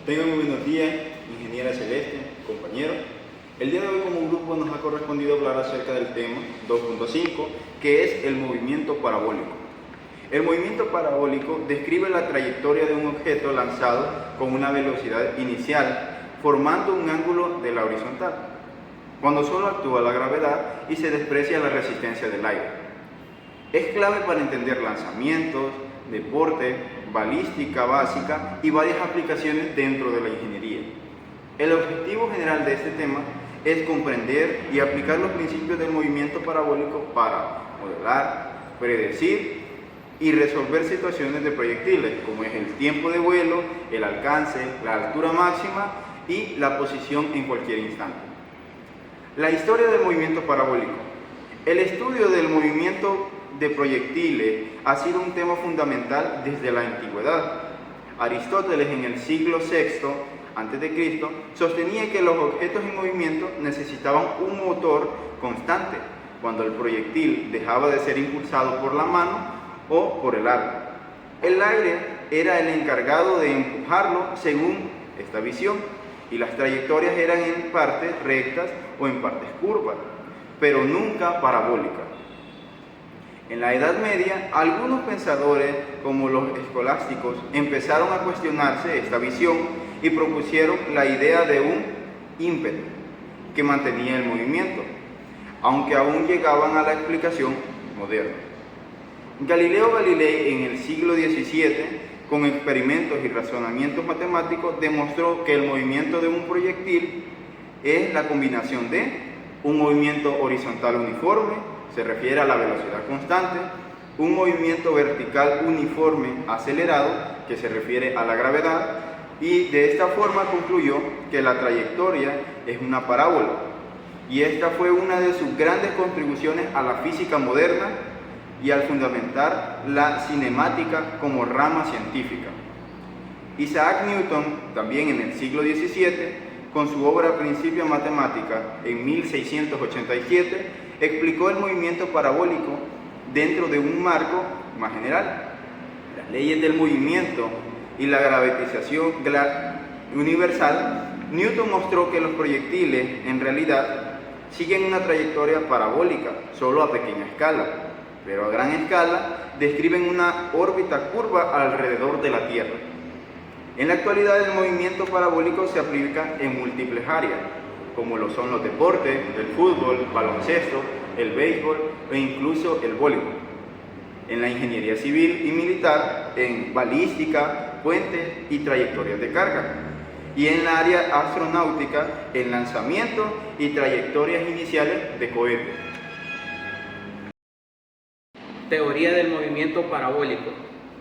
Tengan muy buenos días, ingeniera Celeste, compañeros. El día de hoy como grupo nos ha correspondido hablar acerca del tema 2.5, que es el movimiento parabólico. El movimiento parabólico describe la trayectoria de un objeto lanzado con una velocidad inicial, formando un ángulo de la horizontal, cuando solo actúa la gravedad y se desprecia la resistencia del aire. Es clave para entender lanzamientos, deporte, balística básica y varias aplicaciones dentro de la ingeniería. El objetivo general de este tema es comprender y aplicar los principios del movimiento parabólico para modelar, predecir y resolver situaciones de proyectiles, como es el tiempo de vuelo, el alcance, la altura máxima y la posición en cualquier instante. La historia del movimiento parabólico. El estudio del movimiento de proyectiles ha sido un tema fundamental desde la antigüedad. Aristóteles en el siglo VI a.C. sostenía que los objetos en movimiento necesitaban un motor constante cuando el proyectil dejaba de ser impulsado por la mano o por el arco. El aire era el encargado de empujarlo según esta visión, y las trayectorias eran en partes rectas o en partes curvas, pero nunca parabólicas. En la Edad Media, algunos pensadores, como los escolásticos, empezaron a cuestionarse esta visión y propusieron la idea de un ímpetu que mantenía el movimiento, aunque aún llegaban a la explicación moderna. Galileo Galilei, en el siglo XVII, con experimentos y razonamientos matemáticos, demostró que el movimiento de un proyectil es la combinación de un movimiento horizontal uniforme, se refiere a la velocidad constante, un movimiento vertical uniforme acelerado, que se refiere a la gravedad, y de esta forma concluyó que la trayectoria es una parábola, y esta fue una de sus grandes contribuciones a la física moderna y al fundamentar la cinemática como rama científica. Isaac Newton, también en el siglo XVII, con su obra Principia Mathematica en 1687, explicó el movimiento parabólico dentro de un marco más general. Las leyes del movimiento y la gravitación universal. Newton mostró que los proyectiles en realidad siguen una trayectoria parabólica, solo a pequeña escala, pero a gran escala describen una órbita curva alrededor de la Tierra. En la actualidad el movimiento parabólico se aplica en múltiples áreas, como lo son los deportes, el fútbol, baloncesto, el béisbol e incluso el voleibol. En la ingeniería civil y militar, en balística, puentes y trayectorias de carga. Y en la área astronáutica, en lanzamientos y trayectorias iniciales de cohetes. Teoría del movimiento parabólico.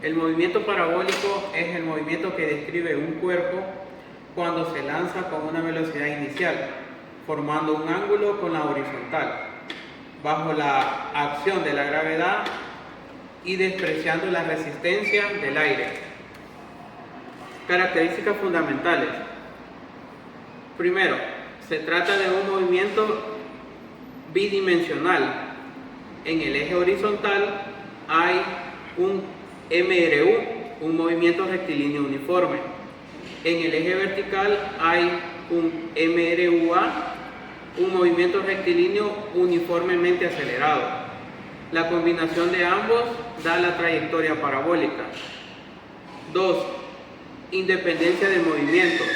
El movimiento parabólico es el movimiento que describe un cuerpo cuando se lanza con una velocidad inicial, formando un ángulo con la horizontal, bajo la acción de la gravedad y despreciando la resistencia del aire. Características fundamentales. Primero, se trata de un movimiento bidimensional. En el eje horizontal hay un MRU, un movimiento rectilíneo uniforme. En el eje vertical hay un MRUA, un movimiento rectilíneo uniformemente acelerado. La combinación de ambos da la trayectoria parabólica. 2. Independencia de movimientos.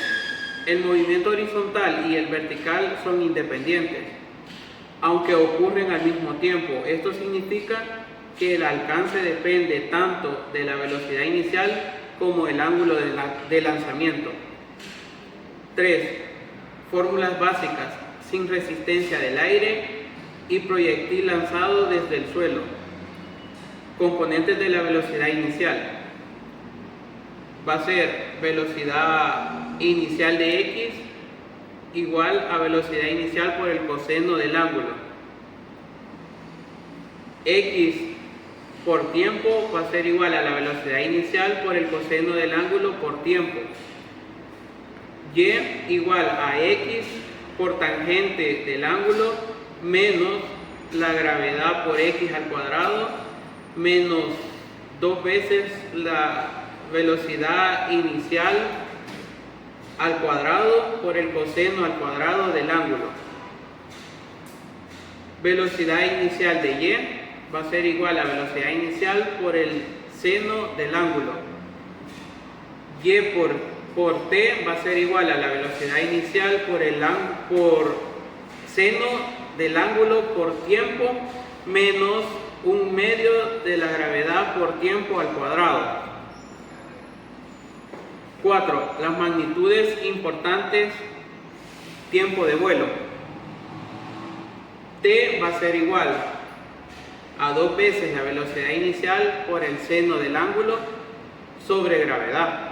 El movimiento horizontal y el vertical son independientes, aunque ocurren al mismo tiempo. Esto significa que el alcance depende tanto de la velocidad inicial como el ángulo de lanzamiento. 3. Fórmulas básicas: sin resistencia del aire y proyectil lanzado desde el suelo. Componentes de la velocidad inicial. Va a ser velocidad inicial de X igual a velocidad inicial por el coseno del ángulo. X por tiempo va a ser igual a la velocidad inicial por el coseno del ángulo por tiempo. Y igual a X por tangente del ángulo menos la gravedad por X al cuadrado menos 2 veces la velocidad inicial al cuadrado por el coseno al cuadrado del ángulo. Velocidad inicial de y va a ser igual a velocidad inicial por el seno del ángulo. Y por t va a ser igual a la velocidad inicial por seno del ángulo por tiempo menos 1/2 de la gravedad por tiempo al cuadrado. 4. Las magnitudes importantes, tiempo de vuelo. T va a ser igual a 2 veces la velocidad inicial por el seno del ángulo sobre gravedad.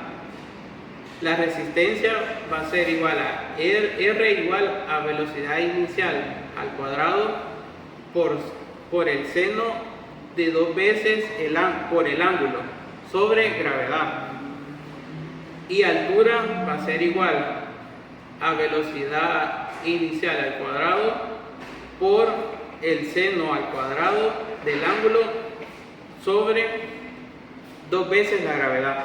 La resistencia va a ser igual a R igual a velocidad inicial al cuadrado por el seno de 2 veces por el ángulo sobre gravedad. Y altura va a ser igual a velocidad inicial al cuadrado por el seno al cuadrado del ángulo sobre 2 veces la gravedad.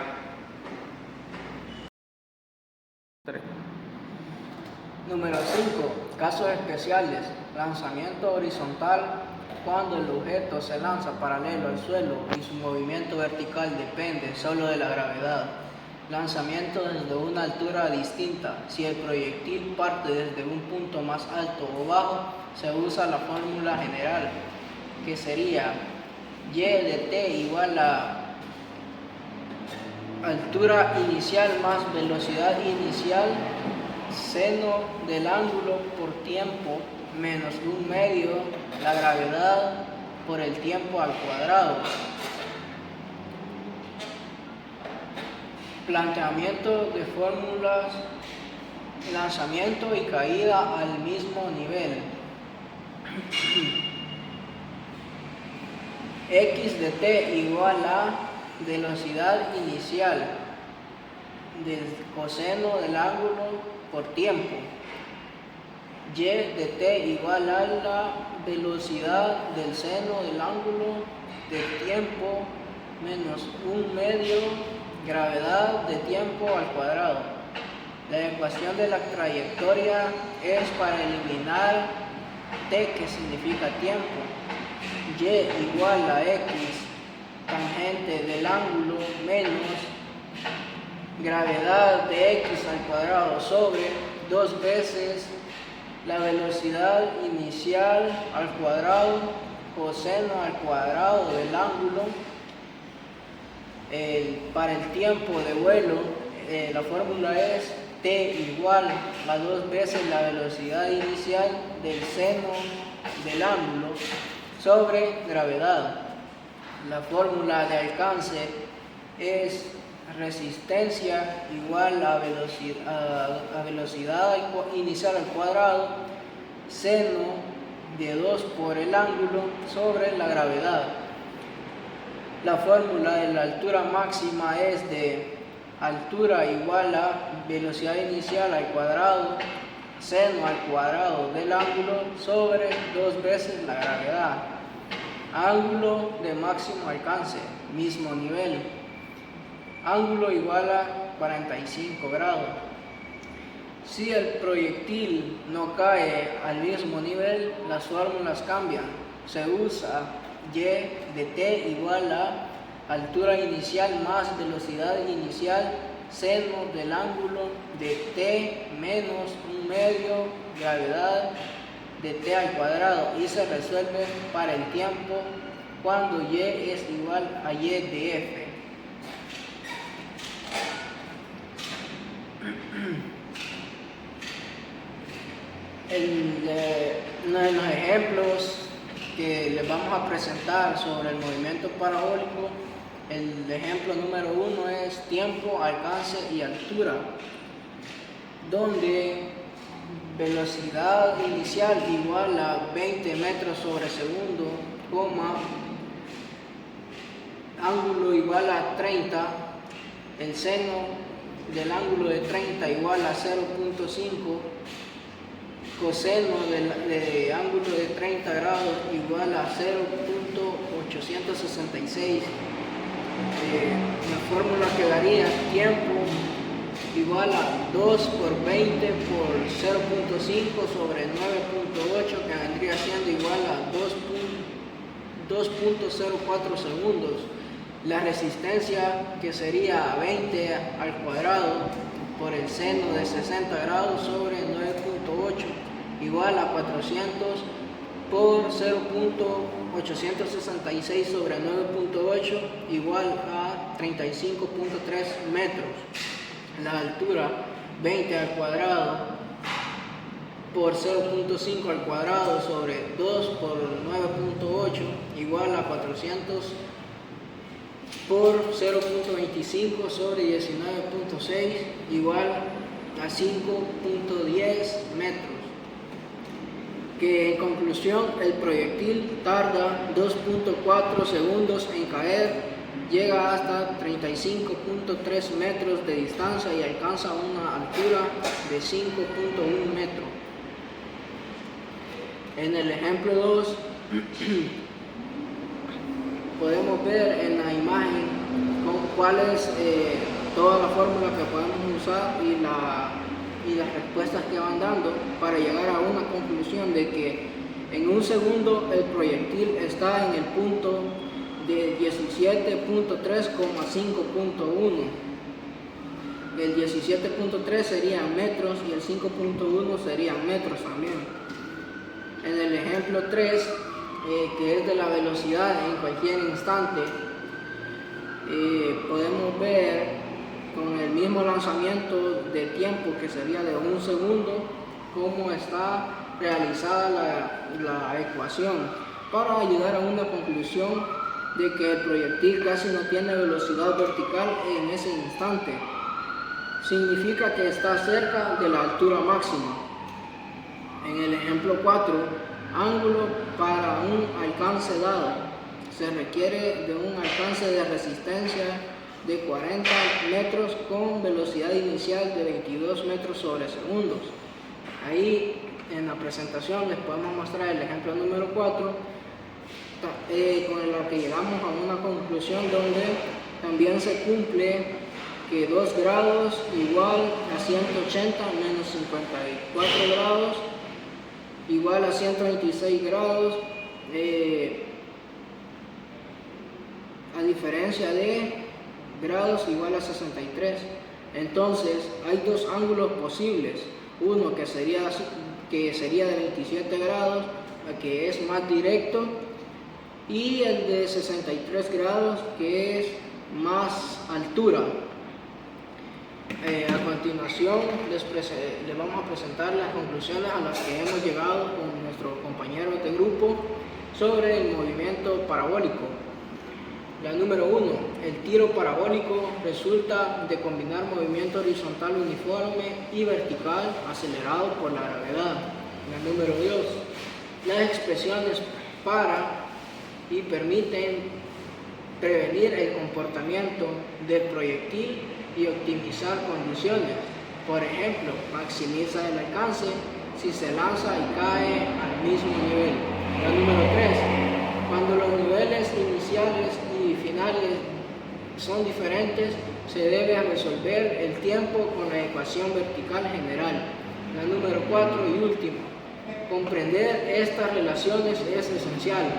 3. Número 5. Casos especiales. Lanzamiento horizontal, cuando el objeto se lanza paralelo al suelo y su movimiento vertical depende solo de la gravedad. Lanzamiento desde una altura distinta. Si el proyectil parte desde un punto más alto o bajo, se usa la fórmula general, que sería y de t igual a altura inicial más velocidad inicial, seno del ángulo por tiempo menos 1/2 la gravedad por el tiempo al cuadrado. Planteamiento de fórmulas, lanzamiento y caída al mismo nivel. X de t igual a velocidad inicial del coseno del ángulo por tiempo. Y de t igual a la velocidad del seno del ángulo del tiempo menos 1/2 gravedad de tiempo al cuadrado. La ecuación de la trayectoria es para eliminar t, que significa tiempo. Y igual a x tangente del ángulo menos gravedad de x al cuadrado sobre 2 veces la velocidad inicial al cuadrado coseno al cuadrado del ángulo. Para el tiempo de vuelo, la fórmula es t igual a 2 veces la velocidad inicial del seno del ángulo sobre gravedad. La fórmula de alcance es resistencia igual a velocidad inicial al cuadrado seno de 2 por el ángulo sobre la gravedad. La fórmula de la altura máxima es de altura igual a velocidad inicial al cuadrado seno al cuadrado del ángulo sobre 2 veces la gravedad. Ángulo de máximo alcance, mismo nivel. Ángulo igual a 45 grados. Si el proyectil no cae al mismo nivel, las fórmulas cambian. Se usa y de t igual a altura inicial más velocidad inicial seno del ángulo de t menos 1/2 gravedad de t al cuadrado, y se resuelve para el tiempo cuando y es igual a y de f. Uno de los ejemplos que les vamos a presentar sobre el movimiento parabólico, el ejemplo número 1 es tiempo, alcance y altura, donde velocidad inicial igual a 20 metros sobre segundo, ángulo igual a 30, el seno del ángulo de 30 igual a 0.5, coseno de ángulo de 30 grados igual a 0.866. La fórmula quedaría tiempo igual a 2 por 20 por 0.5 sobre 9.8, que vendría siendo igual a 2.04 segundos. La resistencia, que sería 20 al cuadrado por el seno de 60 grados sobre 9.8, igual a 400 por 0.866 sobre 9.8, igual a 35.3 metros. La altura, 20 al cuadrado por 0.5 al cuadrado sobre 2 por 9.8, igual a 400 por 0.25 sobre 19.6, igual a 5.10 metros. Que en conclusión, el proyectil tarda 2.4 segundos en caer, llega hasta 35.3 metros de distancia y alcanza una altura de 5.1 metros. En el ejemplo 2 podemos ver en la imagen cuál es toda la fórmula que podemos usar y las respuestas que van dando para llegar a una conclusión de que en un segundo el proyectil está en el punto de 17.3,5.1. El 17.3 serían metros y el 5.1 serían metros también. En el ejemplo 3, que es de la velocidad en cualquier instante, podemos ver con el mismo lanzamiento de tiempo, que sería de un segundo, cómo está realizada la ecuación para llegar a una conclusión de que el proyectil casi no tiene velocidad vertical en ese instante. Significa que está cerca de la altura máxima. En el ejemplo 4, ángulo para un alcance dado. Se requiere de un alcance de resistencia de 40 metros con velocidad inicial de 22 metros sobre segundos. Ahí en la presentación les podemos mostrar el ejemplo número 4, con el que llegamos a una conclusión donde también se cumple que 2 grados igual a 180 menos 54 grados igual a 126 grados, a diferencia de grados igual a 63. Entonces hay dos ángulos posibles, uno que sería de 27 grados, que es más directo, y el de 63 grados, que es más altura. A continuación les vamos a presentar las conclusiones a las que hemos llegado con nuestros compañeros de grupo sobre el movimiento parabólico. La número 1, el tiro parabólico resulta de combinar movimiento horizontal uniforme y vertical acelerado por la gravedad. La número 2, las expresiones para y permiten prevenir el comportamiento del proyectil y optimizar condiciones. Por ejemplo, maximiza el alcance si se lanza y cae al mismo nivel. La número 3, cuando los niveles iniciales y finales son diferentes, se debe resolver el tiempo con la ecuación vertical general. La número 4 y último, comprender estas relaciones es esencial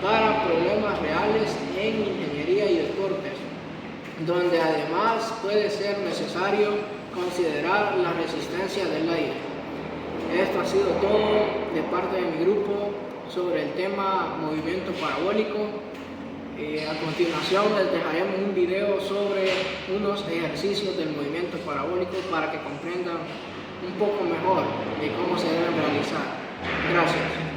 para problemas reales en ingeniería y deportes, donde además puede ser necesario considerar la resistencia del aire. Esto ha sido todo de parte de mi grupo sobre el tema movimiento parabólico. A continuación les dejaremos un video sobre unos ejercicios del movimiento parabólico para que comprendan un poco mejor de cómo se deben realizar. Gracias.